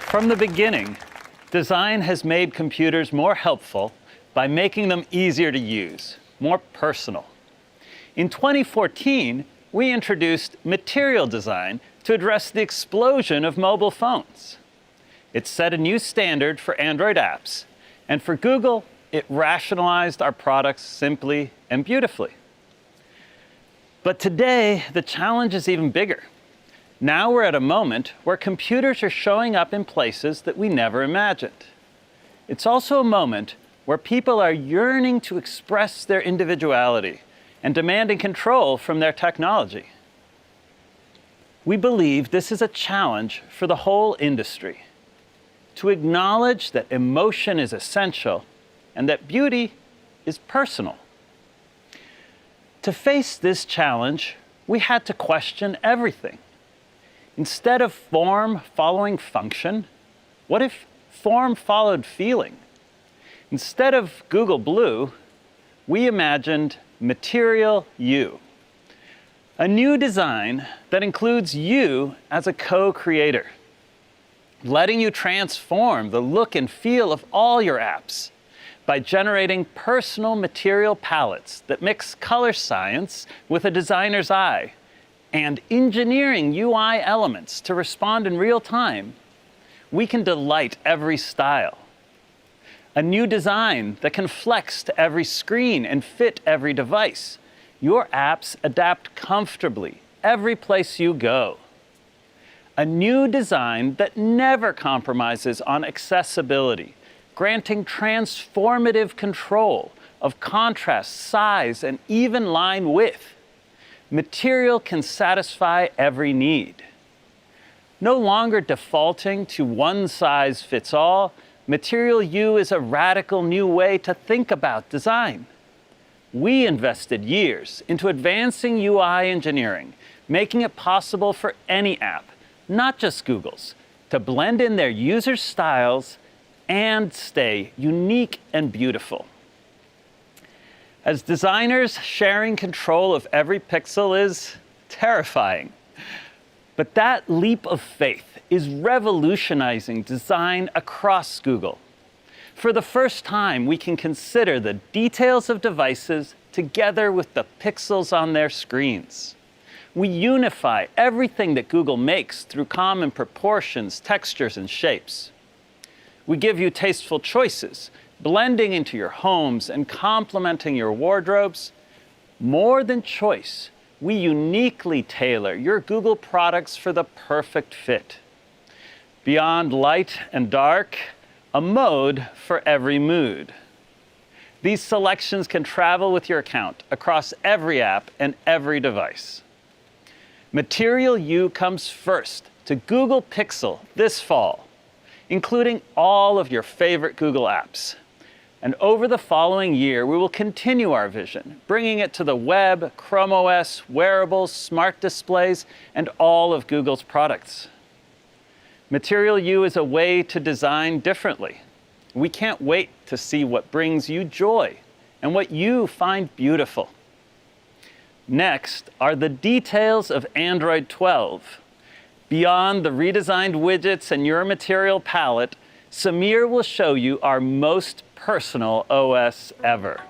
From the beginning, design has made computers more helpful by making them easier to use, more personal. In 2014, we introduced material design to address the explosion of mobile phones. It set a new standard for Android apps, and for Google, it rationalized our products simply and beautifully. But today, the challenge is even bigger. Now we're at a moment where computers are showing up in places that we never imagined. It's also a moment where people are yearning to express their individuality and demanding control from their technology. We believe this is a challenge for the whole industry, to acknowledge that emotion is essential and that beauty is personal. To face this challenge, we had to question everything. Instead of form following function, what if form followed feeling? Instead of Google Blue, we imagined Material You, a new design that includes you as a co-creator, letting you transform the look and feel of all your apps by generating personal material palettes that mix color science with a designer's eye, and engineering UI elements to respond in real time. We can delight every style. A new design that can flex to every screen and fit every device. Your apps adapt comfortably every place you go. A new design that never compromises on accessibility, granting transformative control of contrast, size, and even line width. Material can satisfy every need. No longer defaulting to one size fits all, Material You is a radical new way to think about design. We invested years into advancing UI engineering, making it possible for any app, not just Google's, to blend in their users' styles and stay unique and beautiful. As designers, sharing control of every pixel is terrifying. But that leap of faith is revolutionizing design across Google. For the first time, we can consider the details of devices together with the pixels on their screens. We unify everything that Google makes through common proportions, textures, and shapes. We give you tasteful choices, blending into your homes and complementing your wardrobes. More than choice, we uniquely tailor your Google products for the perfect fit. Beyond light and dark, a mode for every mood. These selections can travel with your account across every app and every device. Material You comes first to Google Pixel this fall, including all of your favorite Google apps. And over the following year, we will continue our vision, bringing it to the web, Chrome OS, wearables, smart displays, and all of Google's products. Material You is a way to design differently. We can't wait to see what brings you joy and what you find beautiful. Next are the details of Android 12. Beyond the redesigned widgets and your material palette, Samir will show you our most personal OS ever.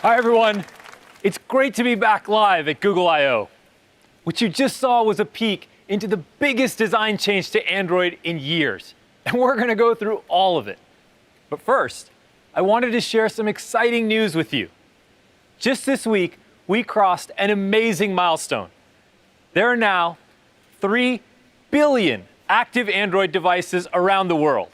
Hi, everyone. It's great to be back live at Google I/O. What you just saw was a peek into the biggest design change to Android in years, and we're going to go through all of it. But first, I wanted to share some exciting news with you. Just this week, we crossed an amazing milestone. There are now 3 billion active Android devices around the world.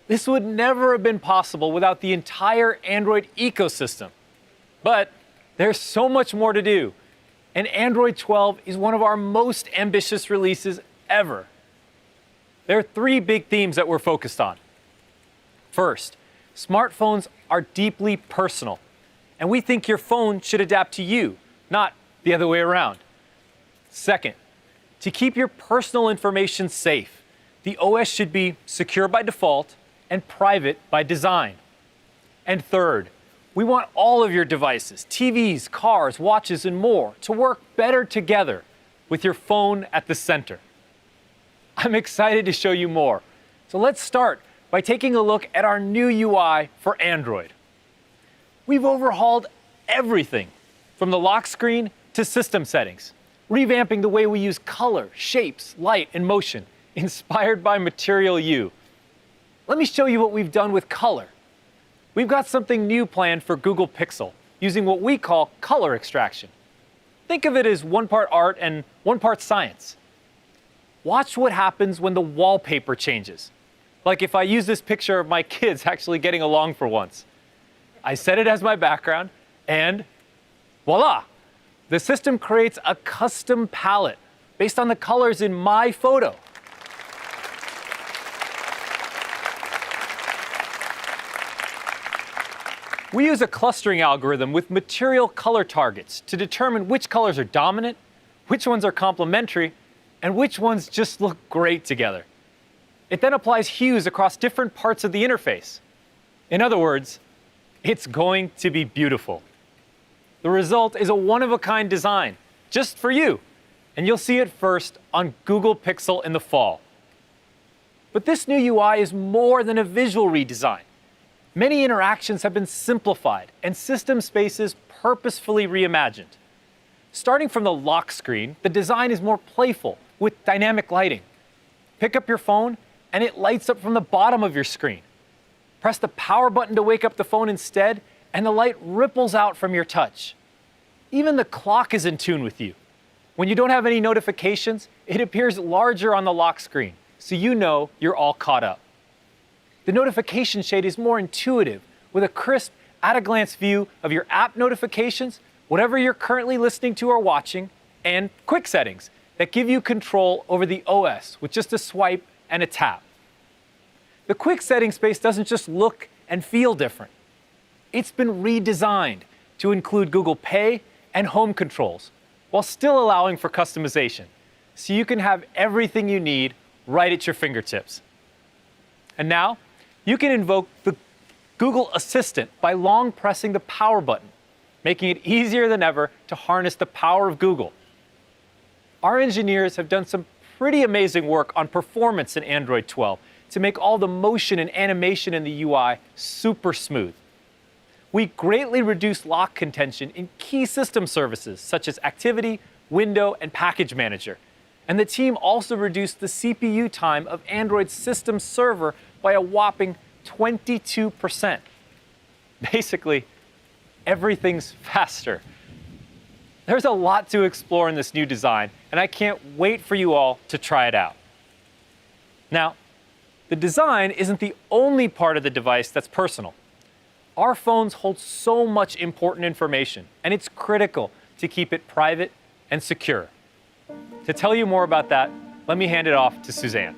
This would never have been possible without the entire Android ecosystem. But there's so much more to do, and Android 12 is one of our most ambitious releases ever. There are 3 big themes that we're focused on. First, smartphones are deeply personal, and we think your phone should adapt to you, not the other way around. Second, to keep your personal information safe, the OS should be secure by default and private by design. And third, we want all of your devices, TVs, cars, watches, and more, to work better together with your phone at the center. I'm excited to show you more. So let's start by taking a look at our new UI for Android. We've overhauled everything from the lock screen to system settings, revamping the way we use color, shapes, light, and motion, inspired by Material You. Let me show you what we've done with color. We've got something new planned for Google Pixel, using what we call color extraction. Think of it as 1 part art and 1 part science. Watch what happens when the wallpaper changes. Like if I use this picture of my kids actually getting along for once. I set it as my background, and voila! The system creates a custom palette based on the colors in my photo. We use a clustering algorithm with material color targets to determine which colors are dominant, which ones are complementary, and which ones just look great together. It then applies hues across different parts of the interface. In other words, it's going to be beautiful. The result is a one-of-a-kind design, just for you, and you'll see it first on Google Pixel in the fall. But this new UI is more than a visual redesign. Many interactions have been simplified and system spaces purposefully reimagined. Starting from the lock screen, the design is more playful with dynamic lighting. Pick up your phone and it lights up from the bottom of your screen. Press the power button to wake up the phone instead, and the light ripples out from your touch. Even the clock is in tune with you. When you don't have any notifications, it appears larger on the lock screen, so you know you're all caught up. The notification shade is more intuitive, with a crisp, at-a-glance view of your app notifications, whatever you're currently listening to or watching, and quick settings that give you control over the OS with just a swipe and a tap. The quick setting space doesn't just look and feel different. It's been redesigned to include Google Pay and home controls, while still allowing for customization, so you can have everything you need right at your fingertips. And now, you can invoke the Google Assistant by long pressing the power button, making it easier than ever to harness the power of Google. Our engineers have done some pretty amazing work on performance in Android 12 to make all the motion and animation in the UI super smooth. We greatly reduced lock contention in key system services such as Activity, Window, and Package Manager. And the team also reduced the CPU time of Android's system server by a whopping 22%. Basically, everything's faster. There's a lot to explore in this new design, and I can't wait for you all to try it out. Now, the design isn't the only part of the device that's personal. Our phones hold so much important information, and it's critical to keep it private and secure. To tell you more about that, let me hand it off to Suzanne.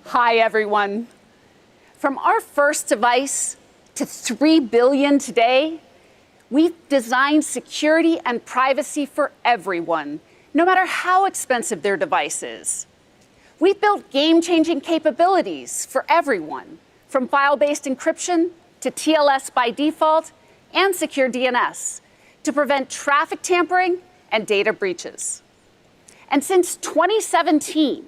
Hi, everyone. From our first device to 3 billion today, we've designed security and privacy for everyone, no matter how expensive their device is. We've built game-changing capabilities for everyone, from file-based encryption to TLS by default and secure DNS to prevent traffic tampering and data breaches. And since 2017,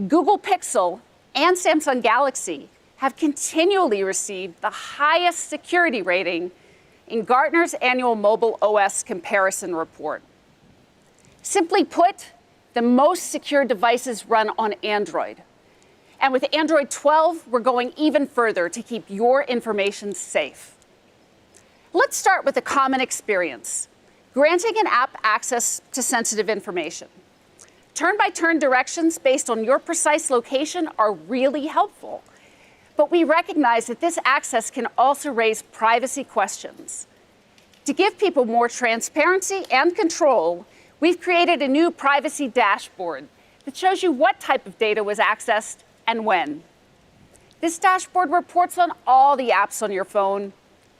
Google Pixel and Samsung Galaxy have continually received the highest security rating in Gartner's annual Mobile OS comparison report. Simply put, the most secure devices run on Android. And with Android 12, we're going even further to keep your information safe. Let's start with a common experience, granting an app access to sensitive information. Turn-by-turn directions based on your precise location are really helpful. But we recognize that this access can also raise privacy questions. To give people more transparency and control, we've created a new privacy dashboard that shows you what type of data was accessed and when. This dashboard reports on all the apps on your phone,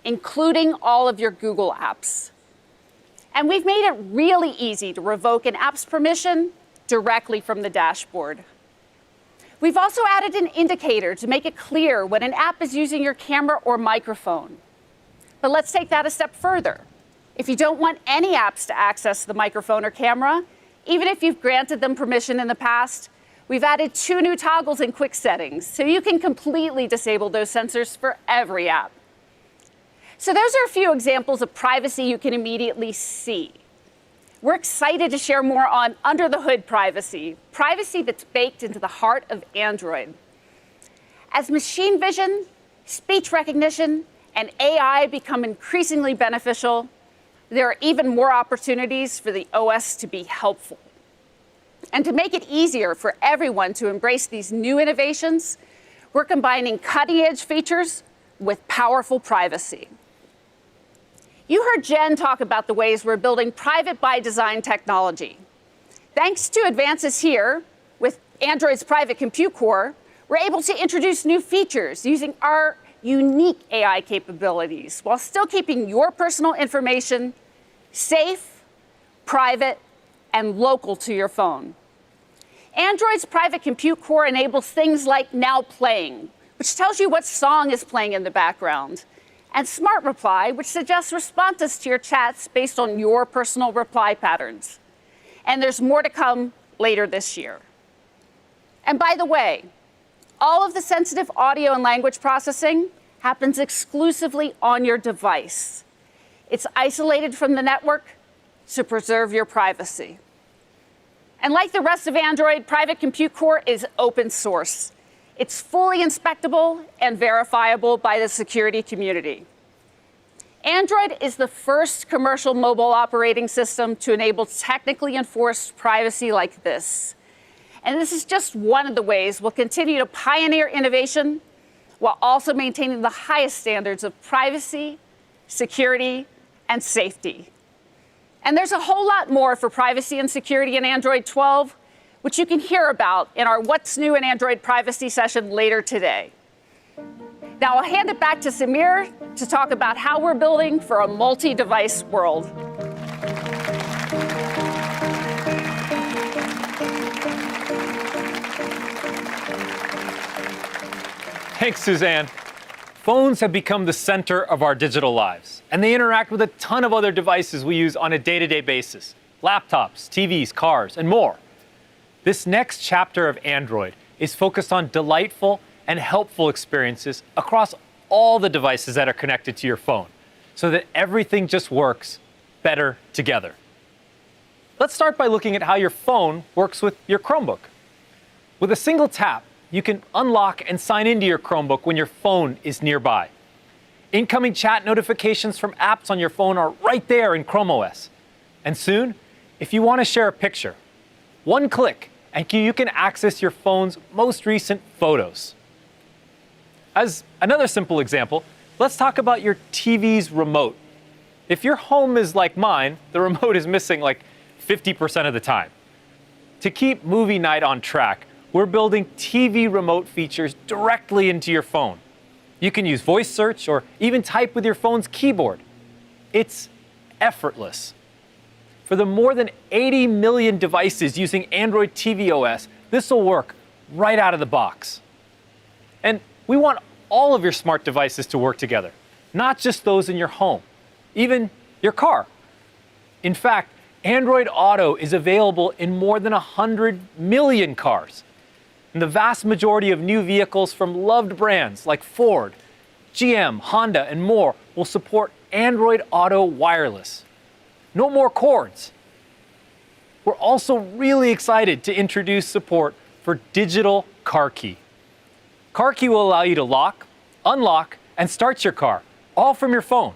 including all of your Google apps. And we've made it really easy to revoke an app's permission directly from the dashboard. We've also added an indicator to make it clear when an app is using your camera or microphone. But let's take that a step further. If you don't want any apps to access the microphone or camera, even if you've granted them permission in the past, we've added 2 new toggles in quick settings, so you can completely disable those sensors for every app. So those are a few examples of privacy you can immediately see. We're excited to share more on under-the-hood privacy, privacy that's baked into the heart of Android. As machine vision, speech recognition, and AI become increasingly beneficial, there are even more opportunities for the OS to be helpful. And to make it easier for everyone to embrace these new innovations, we're combining cutting-edge features with powerful privacy. You heard Jen talk about the ways we're building private by design technology. Thanks to advances here with Android's Private Compute Core, we're able to introduce new features using our unique AI capabilities while still keeping your personal information safe, private, and local to your phone. Android's Private Compute Core enables things like Now Playing, which tells you what song is playing in the background, and Smart Reply, which suggests responses to your chats based on your personal reply patterns. And there's more to come later this year. And by the way, all of the sensitive audio and language processing happens exclusively on your device. It's isolated from the network to preserve your privacy. And like the rest of Android, Private Compute Core is open source. It's fully inspectable and verifiable by the security community. Android is the first commercial mobile operating system to enable technically enforced privacy like this. And this is just one of the ways we'll continue to pioneer innovation while also maintaining the highest standards of privacy, security, and safety. And there's a whole lot more for privacy and security in Android 12, which you can hear about in our What's New in Android Privacy session later today. Now I'll hand it back to Samir to talk about how we're building for a multi-device world. Thanks, Suzanne. Phones have become the center of our digital lives, and they interact with a ton of other devices we use on a day-to-day basis. Laptops, TVs, cars, and more. This next chapter of Android is focused on delightful and helpful experiences across all the devices that are connected to your phone, so that everything just works better together. Let's start by looking at how your phone works with your Chromebook. With a single tap, you can unlock and sign into your Chromebook when your phone is nearby. Incoming chat notifications from apps on your phone are right there in Chrome OS. And soon, if you want to share a picture, one click and you can access your phone's most recent photos. As another simple example, let's talk about your TV's remote. If your home is like mine, the remote is missing like 50% of the time. To keep movie night on track, we're building TV remote features directly into your phone. You can use voice search or even type with your phone's keyboard. It's effortless. For the more than 80 million devices using Android TV OS, this will work right out of the box. And we want all of your smart devices to work together, not just those in your home, even your car. In fact, Android Auto is available in more than 100 million cars. And the vast majority of new vehicles from loved brands like Ford, GM, Honda, and more will support Android Auto Wireless. No more cords. We're also really excited to introduce support for digital car key. Car key will allow you to lock, unlock, and start your car, all from your phone.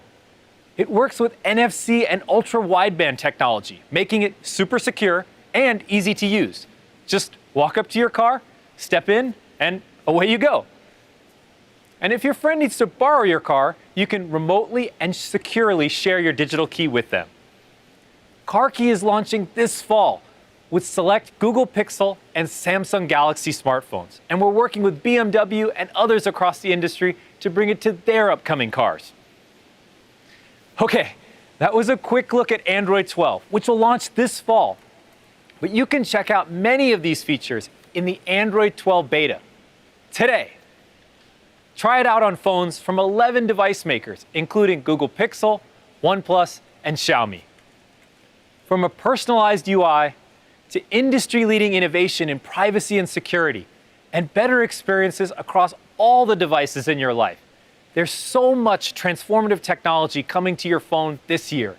It works with NFC and ultra-wideband technology, making it super secure and easy to use. Just walk up to your car, step in, and away you go. And if your friend needs to borrow your car, you can remotely and securely share your digital key with them. Car key is launching this fall with select Google Pixel and Samsung Galaxy smartphones. And we're working with BMW and others across the industry to bring it to their upcoming cars. Okay, that was a quick look at Android 12, which will launch this fall. But you can check out many of these features in the Android 12 beta today. Try it out on phones from 11 device makers, including Google Pixel, OnePlus, and Xiaomi. From a personalized UI to industry-leading innovation in privacy and security, and better experiences across all the devices in your life, there's so much transformative technology coming to your phone this year.